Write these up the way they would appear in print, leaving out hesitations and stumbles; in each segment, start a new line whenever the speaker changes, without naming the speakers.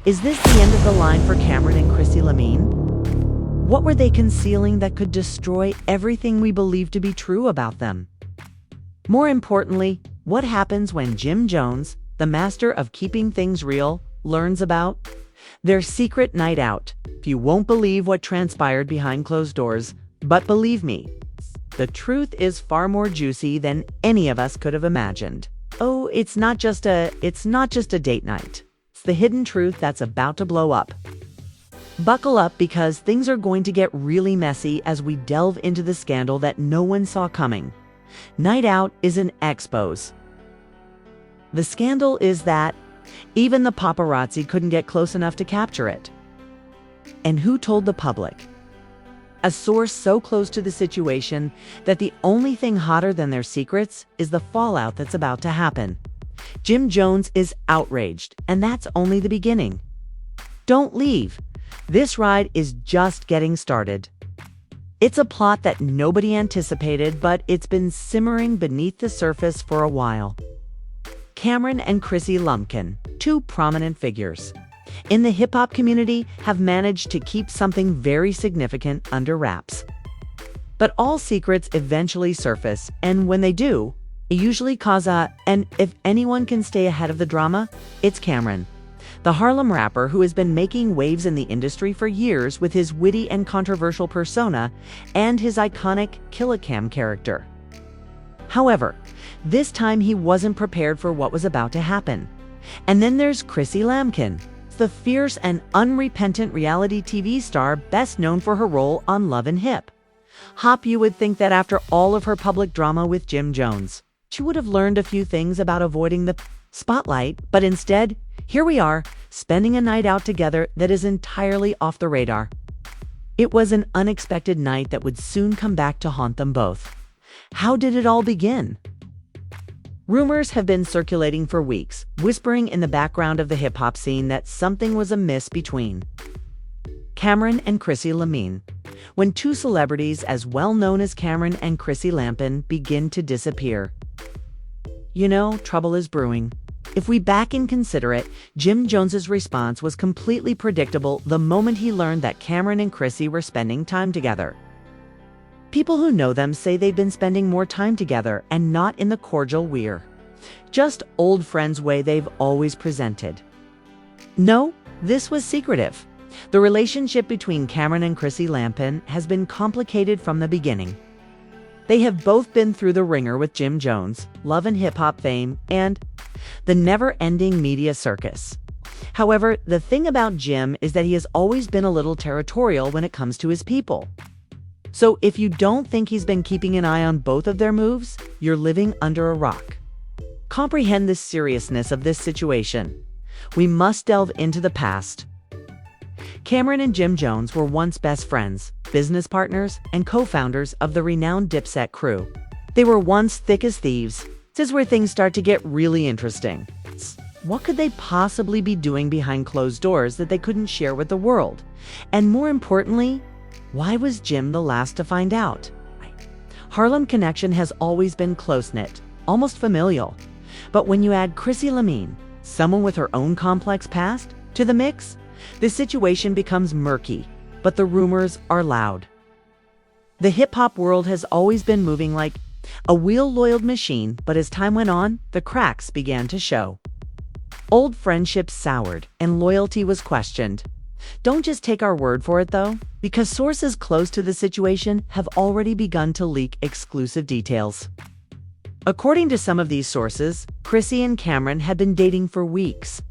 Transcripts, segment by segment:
Is this the end of the line for Cameron and Chrissy Lamine? What were they concealing that could destroy everything we believe to be true about them? More importantly, what happens when Jim Jones, the master of keeping things real, learns about their secret night out? You won't believe what transpired behind closed doors, but believe me, the truth is far more juicy than any of us could have imagined. Oh, it's not just a date night. It's the hidden truth that's about to blow up. Buckle up because things are going to get really messy as we delve into the scandal that no one saw coming. Night Out is an expose. The scandal is that even the paparazzi couldn't get close enough to capture it. And who told the public? A source so close to the situation that the only thing hotter than their secrets is the fallout that's about to happen. Jim Jones is outraged, and that's only the beginning. Don't leave. This ride is just getting started. It's a plot that nobody anticipated, but it's been simmering beneath the surface for a while. Cameron and Chrissy Lumpkin, two prominent figures in the hip-hop community, have managed to keep something very significant under wraps. But all secrets eventually surface, and when they do, it usually and if anyone can stay ahead of the drama, it's Cameron, the Harlem rapper who has been making waves in the industry for years with his witty and controversial persona and his iconic Killicam character. However, this time he wasn't prepared for what was about to happen. And then there's Chrissy Lamkin, the fierce and unrepentant reality TV star best known for her role on Love and Hip Hop. You would think that after all of her public drama with Jim Jones, she would have learned a few things about avoiding the spotlight, but instead, here we are, spending a night out together that is entirely off the radar. It was an unexpected night that would soon come back to haunt them both. How did it all begin? Rumors have been circulating for weeks, whispering in the background of the hip-hop scene that something was amiss between Cameron and Chrissy Lamine. When two celebrities as well known as Cameron and Chrissy Lamkin begin to disappear, trouble is brewing. If we back and consider it, Jim Jones's response was completely predictable the moment he learned that Cameron and Chrissy were spending time together. People who know them say they've been spending more time together, and not in the cordial just old friends way they've always presented. No, this was secretive. The relationship between Cameron and Chrissy Lamkin has been complicated from the beginning. They have both been through the ringer with Jim Jones, Love and Hip Hop fame, and the never-ending media circus. However, the thing about Jim is that he has always been a little territorial when it comes to his people. So if you don't think he's been keeping an eye on both of their moves, you're living under a rock. Comprehend the seriousness of this situation. We must delve into the past. Cameron and Jim Jones were once best friends, business partners, and co-founders of the renowned Dipset crew. They were once thick as thieves. This is where things start to get really interesting. What could they possibly be doing behind closed doors that they couldn't share with the world? And more importantly, why was Jim the last to find out? Harlem connection has always been close-knit, almost familial. But when you add Chrissy Lamine, someone with her own complex past, to the mix, the situation becomes murky, but the rumors are loud. The hip-hop world has always been moving like a wheel-oiled machine, but as time went on, the cracks began to show. Old friendships soured, and loyalty was questioned. Don't just take our word for it, though, because sources close to the situation have already begun to leak exclusive details. According to some of these sources, Chrissy and Cameron had been dating for weeks.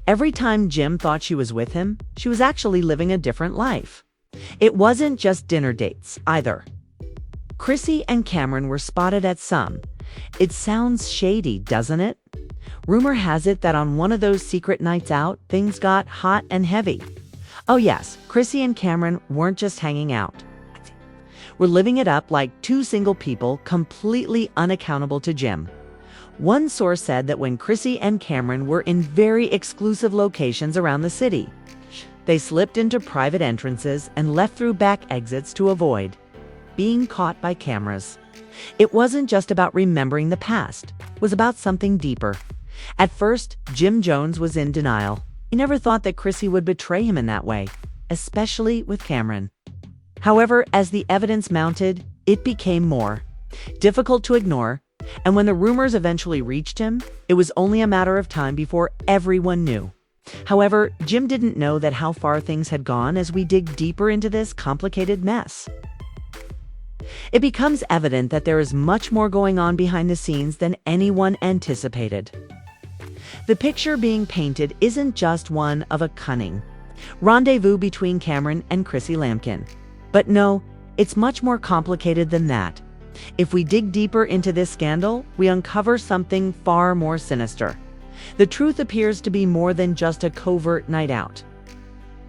Every time Jim thought she was with him, she was actually living a different life. It wasn't just dinner dates, either. Chrissy and Cameron were spotted at some. It sounds shady, doesn't it? Rumor has it that on one of those secret nights out, things got hot and heavy. Oh yes, Chrissy and Cameron weren't just hanging out. We're living it up like two single people completely unaccountable to Jim. One source said that when Chrissy and Cameron were in very exclusive locations around the city, they slipped into private entrances and left through back exits to avoid being caught by cameras. It wasn't just about remembering the past, it was about something deeper. At first, Jim Jones was in denial. He never thought that Chrissy would betray him in that way, especially with Cameron. However, as the evidence mounted, it became more difficult to ignore, and when the rumors eventually reached him, it was only a matter of time before everyone knew. However, Jim didn't know that how far things had gone as we dig deeper into this complicated mess. It becomes evident that there is much more going on behind the scenes than anyone anticipated. The picture being painted isn't just one of a cunning rendezvous between Cameron and Chrissy Lampkin. But no, it's much more complicated than that. If we dig deeper into this scandal, we uncover something far more sinister. The truth appears to be more than just a covert night out.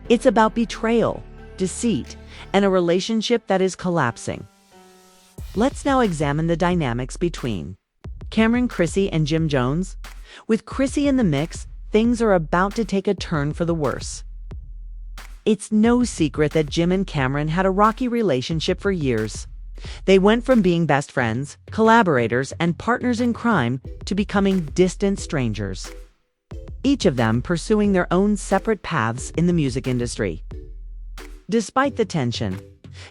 It's about betrayal, deceit, and a relationship that is collapsing. Let's now examine the dynamics between Cameron, Chrissy, and Jim Jones. With Chrissy in the mix, things are about to take a turn for the worse. It's no secret that Jim and Cameron had a rocky relationship for years. They went from being best friends, collaborators, and partners in crime to becoming distant strangers, each of them pursuing their own separate paths in the music industry. Despite the tension,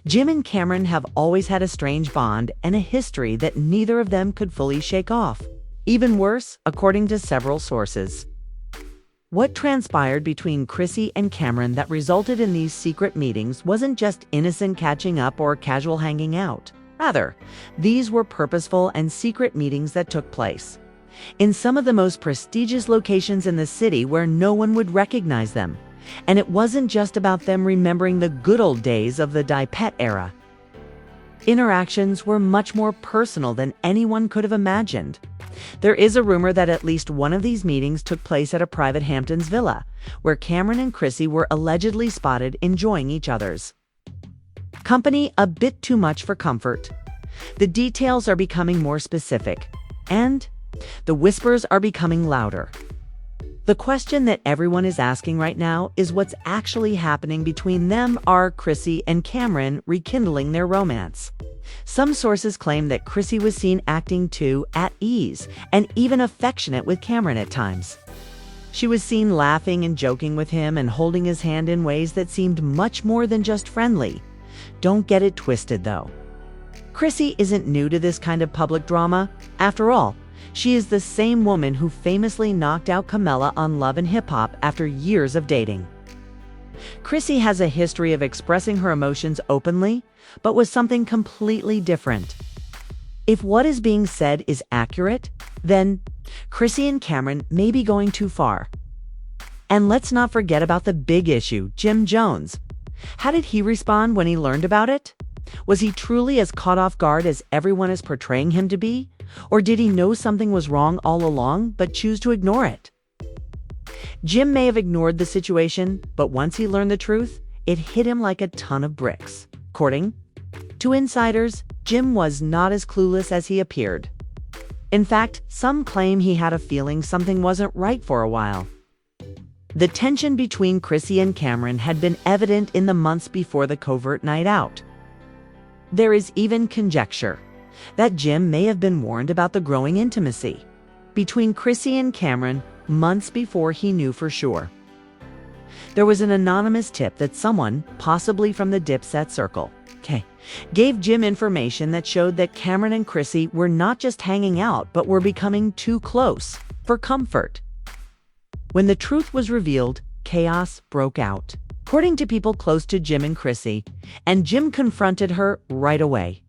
Jim and Cameron have always had a strange bond and a history that neither of them could fully shake off. Even worse, according to several sources. What transpired between Chrissy and Cameron that resulted in these secret meetings wasn't just innocent catching up or casual hanging out. Rather, these were purposeful and secret meetings that took place in some of the most prestigious locations in the city where no one would recognize them. And it wasn't just about them remembering the good old days of the Die-Pet era. Interactions were much more personal than anyone could have imagined. There is a rumor that at least one of these meetings took place at a private Hamptons villa, where Cameron and Chrissy were allegedly spotted enjoying each other's company a bit too much for comfort. The details are becoming more specific, and the whispers are becoming louder. The question that everyone is asking right now is what's actually happening between them. Are Chrissy and Cameron rekindling their romance? Some sources claim that Chrissy was seen acting too at ease and even affectionate with Cameron at times. She was seen laughing and joking with him and holding his hand in ways that seemed much more than just friendly. Don't get it twisted, though. Chrissy isn't new to this kind of public drama. After all, she is the same woman who famously knocked out Camilla on Love and Hip Hop after years of dating. Chrissy has a history of expressing her emotions openly, but with something completely different. If what is being said is accurate, then Chrissy and Cameron may be going too far. And let's not forget about the big issue, Jim Jones. How did he respond when he learned about it? Was he truly as caught off guard as everyone is portraying him to be? Or did he know something was wrong all along but choose to ignore it? Jim may have ignored the situation, but once he learned the truth, it hit him like a ton of bricks. According to insiders, Jim was not as clueless as he appeared. In fact, some claim he had a feeling something wasn't right for a while. The tension between Chrissy and Cameron had been evident in the months before the covert night out. There is even conjecture that Jim may have been warned about the growing intimacy between Chrissy and Cameron months before he knew for sure. There was an anonymous tip that someone, possibly from the Dipset circle, gave Jim information that showed that Cameron and Chrissy were not just hanging out but were becoming too close for comfort. When the truth was revealed, chaos broke out, according to people close to Jim and Chrissy, and Jim confronted her right away.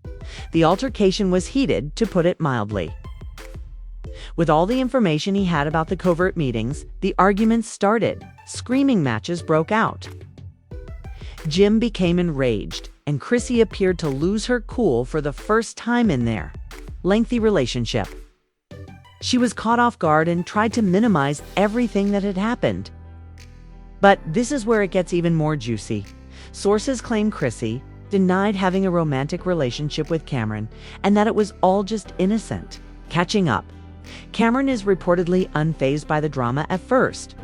The altercation was heated, to put it mildly. With all the information he had about the covert meetings, the arguments started. Screaming matches broke out. Jim became enraged, and Chrissy appeared to lose her cool for the first time in their lengthy relationship. She was caught off guard and tried to minimize everything that had happened. But this is where it gets even more juicy. Sources claim Chrissy denied having a romantic relationship with Cameron and that it was all just innocent. Catching up, Cameron is reportedly unfazed by the drama at first.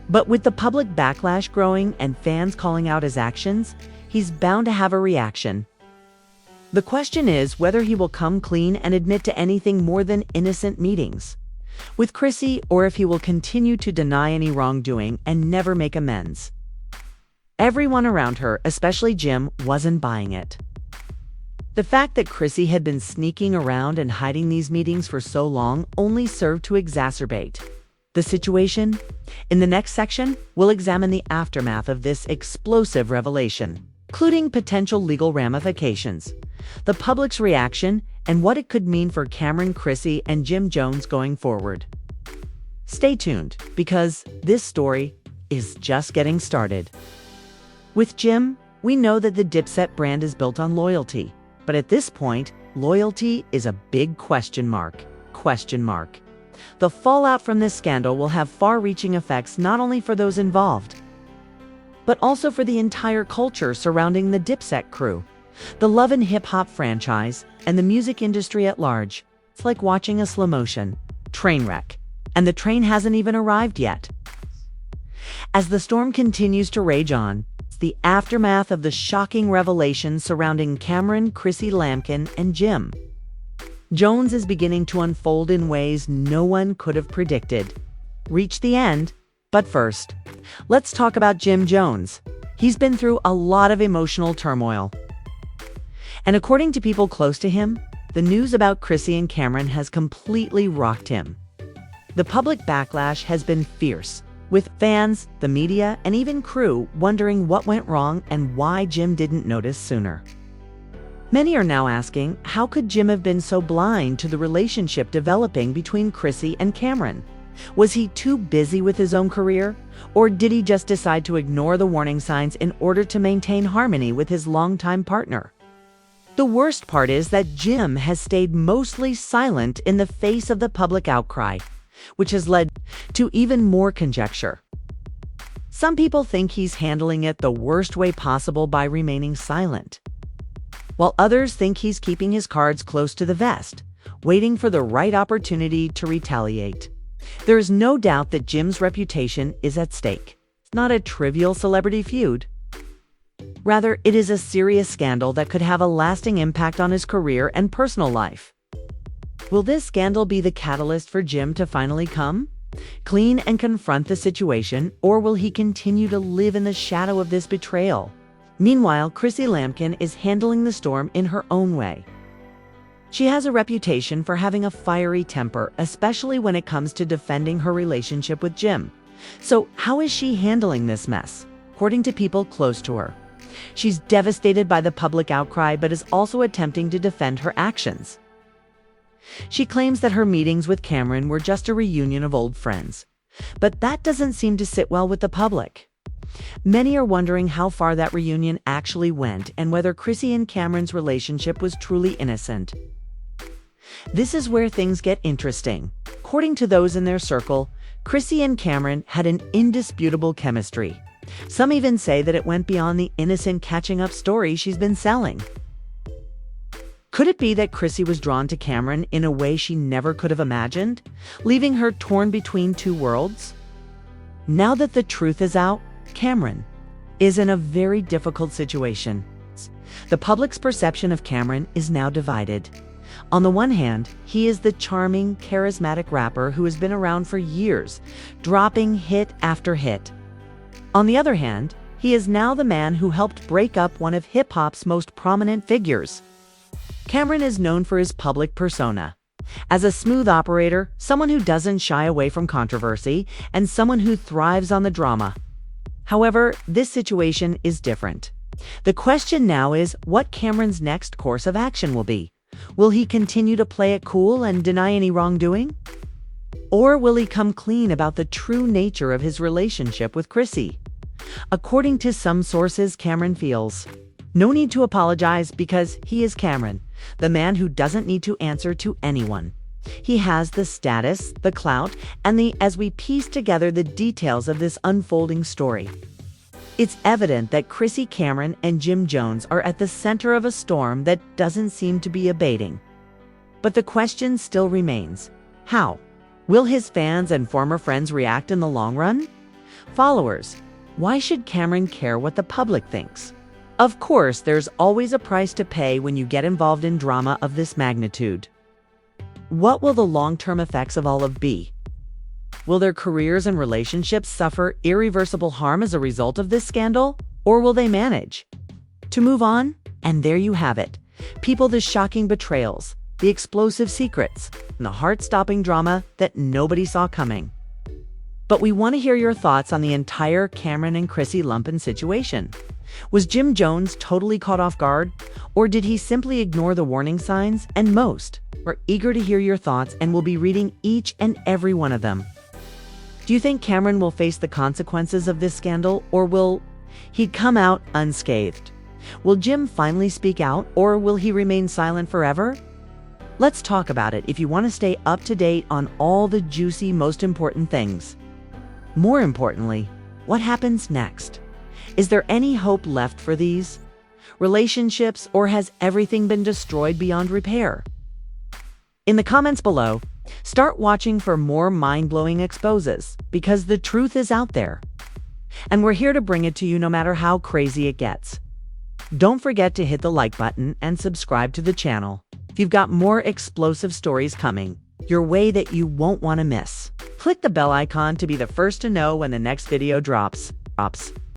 But with the public backlash growing and fans calling out his actions, he's bound to have a reaction. The question is whether he will come clean and admit to anything more than innocent meetings. with Chrissy, or if he will continue to deny any wrongdoing and never make amends. Everyone around her, especially Jim, wasn't buying it. The fact that Chrissy had been sneaking around and hiding these meetings for so long only served to exacerbate the situation. In the next section, we'll examine the aftermath of this explosive revelation, including potential legal ramifications, the public's reaction, and what it could mean for Cameron, Chrissy, and Jim Jones going forward. Stay tuned, because this story is just getting started. With Jim, we know that the Dipset brand is built on loyalty. But at this point, loyalty is a big question mark. The fallout from this scandal will have far-reaching effects not only for those involved, but also for the entire culture surrounding the Dipset crew, the love and hip-hop franchise, and the music industry at large. It's like watching a slow-motion train wreck, and the train hasn't even arrived yet. As the storm continues to rage on, the aftermath of the shocking revelation surrounding Cameron, Chrissy Lampkin, and Jim Jones is beginning to unfold in ways no one could have predicted. Reach the end, but first, let's talk about Jim Jones. He's been through a lot of emotional turmoil. And according to people close to him, the news about Chrissy and Cameron has completely rocked him. The public backlash has been fierce, with fans, the media, and even crew wondering what went wrong and why Jim didn't notice sooner. Many are now asking, how could Jim have been so blind to the relationship developing between Chrissy and Cameron? Was he too busy with his own career? Or did he just decide to ignore the warning signs in order to maintain harmony with his longtime partner? The worst part is that Jim has stayed mostly silent in the face of the public outcry, which has led to even more conjecture. Some people think he's handling it the worst way possible by remaining silent, while others think he's keeping his cards close to the vest, waiting for the right opportunity to retaliate. There is no doubt that Jim's reputation is at stake. It's not a trivial celebrity feud. Rather, it is a serious scandal that could have a lasting impact on his career and personal life. Will this scandal be the catalyst for Jim to finally come clean and confront the situation, or will he continue to live in the shadow of this betrayal? Meanwhile, Chrissy Lampkin is handling the storm in her own way. She has a reputation for having a fiery temper, especially when it comes to defending her relationship with Jim. So how is she handling this mess? According to people close to her, she's devastated by the public outcry, but is also attempting to defend her actions. She claims that her meetings with Cameron were just a reunion of old friends, but that doesn't seem to sit well with the public. Many are wondering how far that reunion actually went and whether Chrissy and Cameron's relationship was truly innocent. This is where things get interesting. According to those in their circle, Chrissy and Cameron had an indisputable chemistry. Some even say that it went beyond the innocent catching-up story she's been selling. Could it be that Chrissy was drawn to Cameron in a way she never could have imagined, leaving her torn between two worlds? Now that the truth is out, Cameron is in a very difficult situation. The public's perception of Cameron is now divided. On the one hand, he is the charming, charismatic rapper who has been around for years, dropping hit after hit. On the other hand, he is now the man who helped break up one of hip-hop's most prominent figures. Cameron is known for his public persona as a smooth operator, someone who doesn't shy away from controversy, and someone who thrives on the drama. However, this situation is different. The question now is what Cameron's next course of action will be. Will he continue to play it cool and deny any wrongdoing? Or will he come clean about the true nature of his relationship with Chrissy? According to some sources, Cameron feels no need to apologize because he is Cameron, the man who doesn't need to answer to anyone. He has the status, the clout, and as we piece together the details of this unfolding story, it's evident that Chrissy, Cameron, and Jim Jones are at the center of a storm that doesn't seem to be abating. But the question still remains, how? Will his fans and former friends react in the long run? Followers, why should Cameron care what the public thinks? Of course, there's always a price to pay when you get involved in drama of this magnitude. What will the long-term effects of all of be? Will their careers and relationships suffer irreversible harm as a result of this scandal, or will they manage to move on? And there you have it. People, the shocking betrayals, the explosive secrets, and the heart-stopping drama that nobody saw coming. But we want to hear your thoughts on the entire Cameron and Chrissy Lumpen situation. Was Jim Jones totally caught off guard, or did he simply ignore the warning signs? And most, we're eager to hear your thoughts and we'll be reading each and every one of them. Do you think Cameron will face the consequences of this scandal, or will he come out unscathed? Will Jim finally speak out, or will he remain silent forever? Let's talk about it if you want to stay up to date on all the juicy, most important things. More importantly, what happens next? Is there any hope left for these relationships, or has everything been destroyed beyond repair? In the comments below, start watching for more mind-blowing exposes, because the truth is out there. And we're here to bring it to you no matter how crazy it gets. Don't forget to hit the like button and subscribe to the channel. If you've got more explosive stories coming your way that you won't want to miss. Click the bell icon to be the first to know when the next video drops.